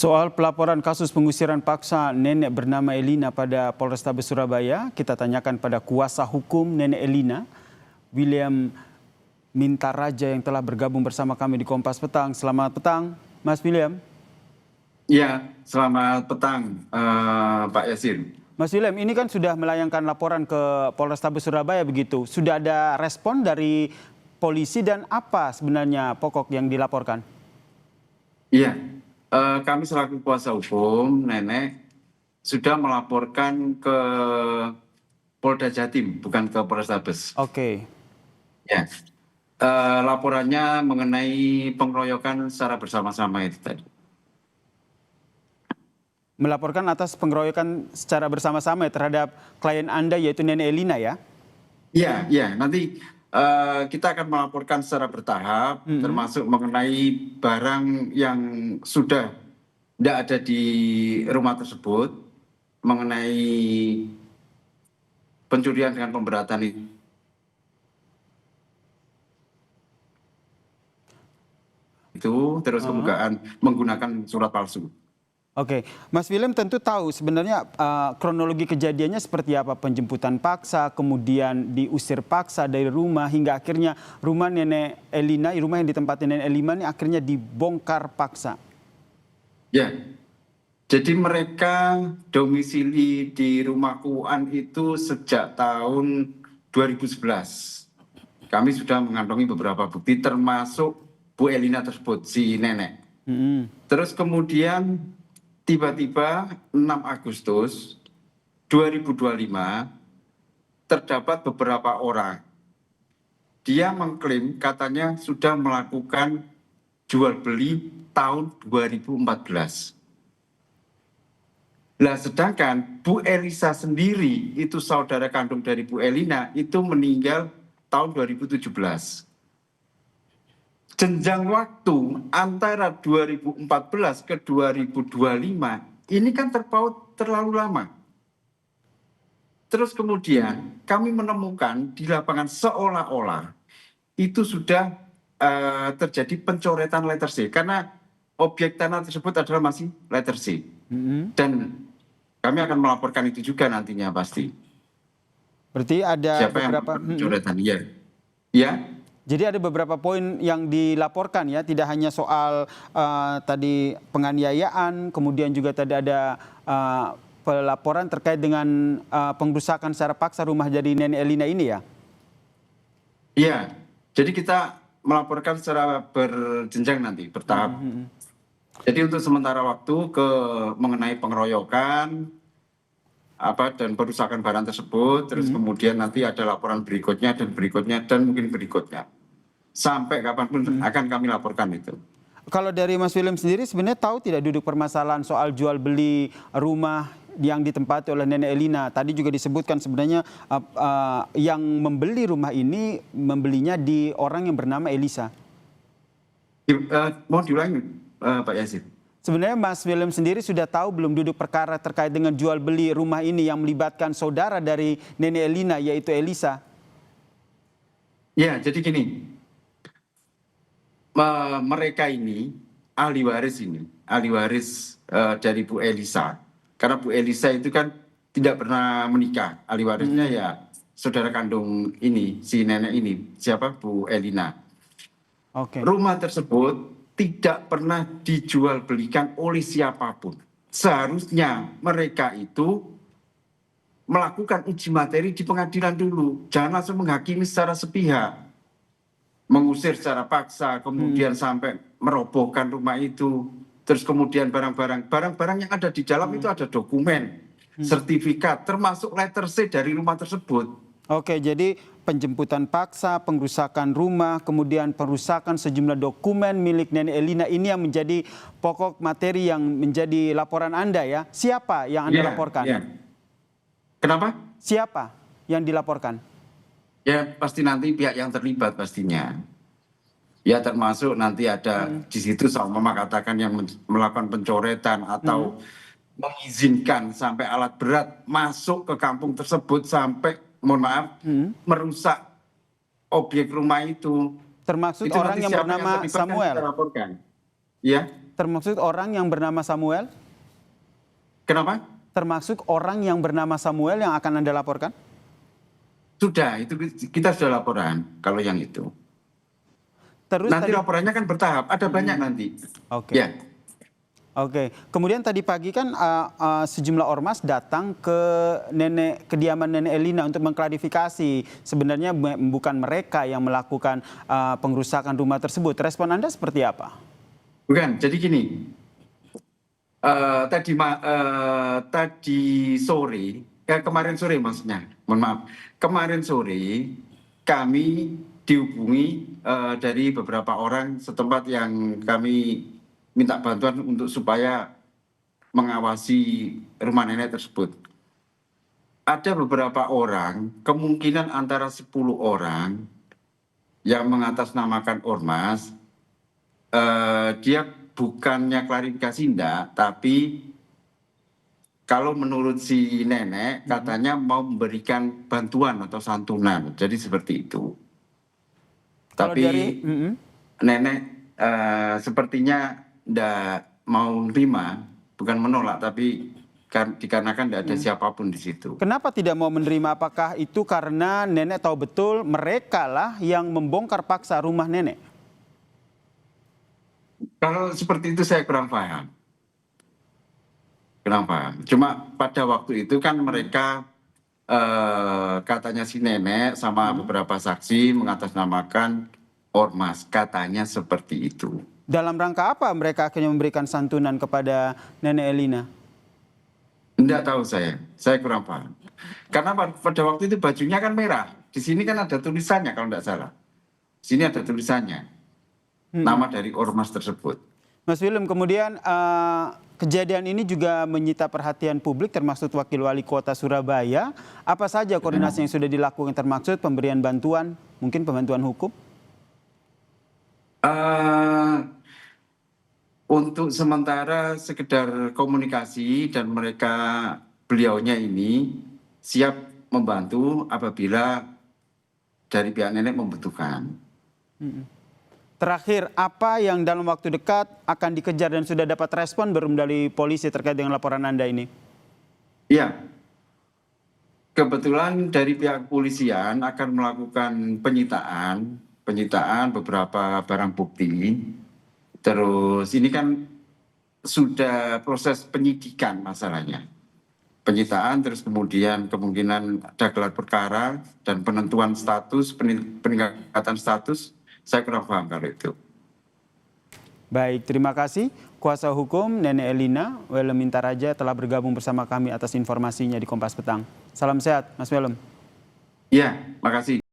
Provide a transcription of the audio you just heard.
Soal pelaporan kasus pengusiran paksa nenek bernama Elina pada Polrestabes Surabaya, kita tanyakan pada kuasa hukum nenek Elina, William Mintaraja yang telah bergabung bersama kami di Kompas Petang. Selamat petang, Mas William. Ya, selamat petang Pak Yasin. Mas William, ini kan sudah melayangkan laporan ke Polrestabes Surabaya begitu. Sudah ada respon dari polisi dan apa sebenarnya pokok yang dilaporkan? Iya. Kami selaku kuasa hukum nenek sudah melaporkan ke Polda Jatim, bukan ke Polrestabes. Oke. Ya. Laporannya mengenai pengeroyokan secara bersama-sama itu tadi. Melaporkan atas pengeroyokan secara bersama-sama terhadap klien Anda yaitu nenek Elina ya? Iya, iya. Nanti kita akan melaporkan secara bertahap, termasuk mengenai barang yang sudah tidak ada di rumah tersebut, mengenai pencurian dengan pemberatan itu, terus kemudian menggunakan surat palsu. Oke, Mas William tentu tahu sebenarnya kronologi kejadiannya seperti apa, penjemputan paksa, kemudian diusir paksa dari rumah hingga akhirnya rumah nenek Elina, rumah yang ditempati nenek Elina ini akhirnya dibongkar paksa. Ya, jadi mereka domisili di rumah Kuan itu sejak tahun 2011. Kami sudah mengantongi beberapa bukti termasuk Bu Elina tersebut, si nenek. Terus kemudian tiba-tiba 6 Agustus 2025 terdapat beberapa orang. Dia mengklaim katanya sudah melakukan jual beli tahun 2014. Nah, sedangkan Bu Elisa sendiri itu saudara kandung dari Bu Elina itu meninggal tahun 2017. Jenjang waktu antara 2014 ke 2025 ini kan terpaut terlalu lama. Terus kemudian kami menemukan di lapangan seolah-olah itu sudah terjadi pencoretan letter C karena objek tanah tersebut adalah masih letter C. Dan kami akan melaporkan itu juga nantinya pasti. Berarti ada siapa beberapa yang pencoretan? Ya. Jadi ada beberapa poin yang dilaporkan ya, tidak hanya soal tadi penganiayaan, kemudian juga tadi ada pelaporan terkait dengan pengrusakan secara paksa rumah dari nenek Elina ini ya? Iya, jadi kita melaporkan secara berjenjang nanti, bertahap. Jadi untuk sementara waktu mengenai pengeroyokan dan perusakan barang tersebut, terus kemudian nanti ada laporan berikutnya dan mungkin berikutnya. Sampai kapanpun akan kami laporkan itu. Kalau dari Mas William sendiri sebenarnya tahu tidak duduk permasalahan soal jual beli rumah yang ditempati oleh nenek Elina? Tadi juga disebutkan sebenarnya yang membeli rumah ini membelinya di orang yang bernama Elisa. Mohon diulangi Pak Yasin. Sebenarnya Mas William sendiri sudah tahu belum duduk perkara terkait dengan jual beli rumah ini yang melibatkan saudara dari nenek Elina yaitu Elisa? Ya, jadi gini, mereka ini ahli waris dari Bu Elisa. Karena Bu Elisa itu kan tidak pernah menikah, ahli warisnya ya saudara kandung ini, si nenek ini, siapa? Bu Elina. Rumah tersebut tidak pernah dijual belikan oleh siapapun. Seharusnya mereka itu melakukan uji materi di pengadilan dulu. Jangan langsung menghakimi secara sepihak. Mengusir secara paksa, kemudian sampai merobohkan rumah itu. Terus kemudian barang-barang yang ada di dalam itu ada dokumen, sertifikat, termasuk letter C dari rumah tersebut. Oke, jadi penjemputan paksa, pengrusakan rumah, kemudian perusakan sejumlah dokumen milik nenek Elina ini yang menjadi pokok materi yang menjadi laporan Anda ya. Siapa yang Anda laporkan? Ya. Kenapa? Siapa yang dilaporkan? Ya pasti nanti pihak yang terlibat pastinya. Ya termasuk nanti ada di situ sama katakan yang melakukan pencoretan atau mengizinkan sampai alat berat masuk ke kampung tersebut sampai mohon maaf merusak objek rumah itu. Termasuk itu orang yang bernama Samuel. Ya. Termasuk orang yang bernama Samuel? Kenapa? Termasuk orang yang bernama Samuel yang akan Anda laporkan? Sudah, itu kita sudah laporan kalau yang itu. Terus Nanti tadi, laporannya kan bertahap, ada banyak nanti. oke. Ya, Oke, kemudian tadi pagi kan sejumlah ormas datang ke kediaman Nenek Elina untuk mengklarifikasi sebenarnya bukan mereka yang melakukan pengrusakan rumah tersebut. Respon Anda seperti apa? bukan. Jadi gini, tadi sore, kemarin sore maksudnya, mohon maaf, kemarin sore kami dihubungi dari beberapa orang setempat yang kami minta bantuan untuk supaya mengawasi rumah nenek tersebut. Ada beberapa orang, kemungkinan antara 10 orang yang mengatasnamakan ormas, dia bukannya klarifikasi enggak, tapi kalau menurut si nenek katanya mau memberikan bantuan atau santunan, jadi seperti itu. Kalau Tapi dari nenek sepertinya enggak mau menerima, bukan menolak, tapi dikarenakan tidak ada siapapun di situ. kenapa tidak mau menerima? Apakah itu karena nenek tahu betul mereka lah yang membongkar paksa rumah nenek? Kalau seperti itu saya kurang paham. Kurang paham. Cuma pada waktu itu kan mereka katanya si nenek sama beberapa saksi mengatasnamakan ormas. Katanya seperti itu. Dalam rangka apa mereka akhirnya memberikan santunan kepada Nenek Elina? Enggak tahu saya kurang paham. Karena pada waktu itu bajunya kan merah. Di sini kan ada tulisannya kalau enggak salah. Di sini ada tulisannya. Nama dari ormas tersebut. Mas Willem, kemudian kejadian ini juga menyita perhatian publik termasuk Wakil Wali Kota Surabaya. Apa saja koordinasi yang sudah dilakukan termaksud pemberian bantuan, mungkin pembantuan hukum? Untuk sementara sekedar komunikasi dan beliaunya ini siap membantu apabila dari pihak nenek membutuhkan. Terakhir, apa yang dalam waktu dekat akan dikejar dan sudah dapat respon belum dari polisi terkait dengan laporan Anda ini? Iya, kebetulan dari pihak kepolisian akan melakukan penyitaan beberapa barang bukti. Terus ini kan sudah proses penyidikan masalahnya. Penyitaan terus kemudian kemungkinan ada gelar perkara dan penentuan status, peningkatan status, saya kurang paham kalau itu. Baik, terima kasih. Kuasa hukum Nenek Elina, Willem Mintaraja telah bergabung bersama kami atas informasinya di Kompas Petang. Salam sehat, Mas Willem. Iya, makasih.